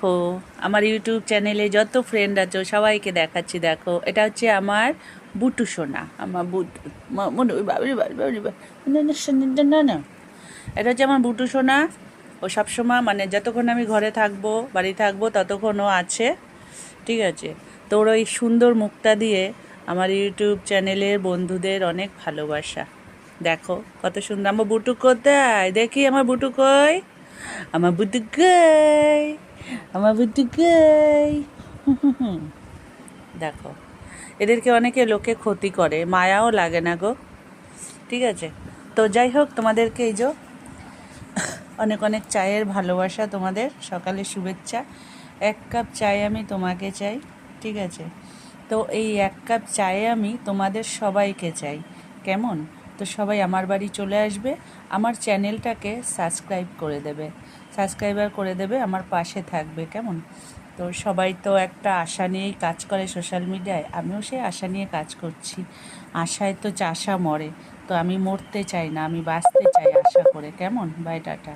দেখো আমার ইউটিউব চ্যানেলে যত ফ্রেন্ড আছো সবাইকে দেখাচ্ছি। দেখো এটা হচ্ছে আমার বুটু সোনা, আমার বুটু না না, এটা হচ্ছে আমার বুটু সোনা। ও সবসময় মানে যতক্ষণ আমি ঘরে থাকবো, বাড়ি থাকবো, ততক্ষণ ও আছে, ঠিক আছে। তো ওর ওই সুন্দর মুখটা দিয়ে আমার ইউটিউব চ্যানেলের বন্ধুদের অনেক ভালোবাসা। দেখো কত সুন্দর আমার বুটু, কোথায় দেখি আমার বুটু কই, আমার বুটু কই, আমার বুটু কই। দেখো এদেরকে অনেকে লোকে ক্ষতি করে, মায়াও লাগে না গো, ঠিক আছে। তো যাই হোক, তোমাদেরকে এই যে অনেক অনেক চায়ের ভালোবাসা, তোমাদের সকালে শুভেচ্ছা। 1 কাপ চায় আমি তোমাকে চাই, ঠিক আছে। তো এই 1 কাপ চায়ে আমি তোমাদের সবাইকে চাই, কেমন? তো সবাই আমার বাড়ি চলে আসবে, আমার চ্যানেলটাকে সাবস্ক্রাইব করে দেবে, সাবস্ক্রাইবার করে দেবে, আমার পাশে থাকবে, কেমন? তো সবাই তো একটা আশা নিয়েই কাজ করে সোশ্যাল মিডিয়ায়, আমিও সেই আশা নিয়ে কাজ করছি। আশায় তো চাষা মরে, তো আমি মরতে চাই না, আমি বাঁচতে চাই আশা করে, কেমন? Bye tata.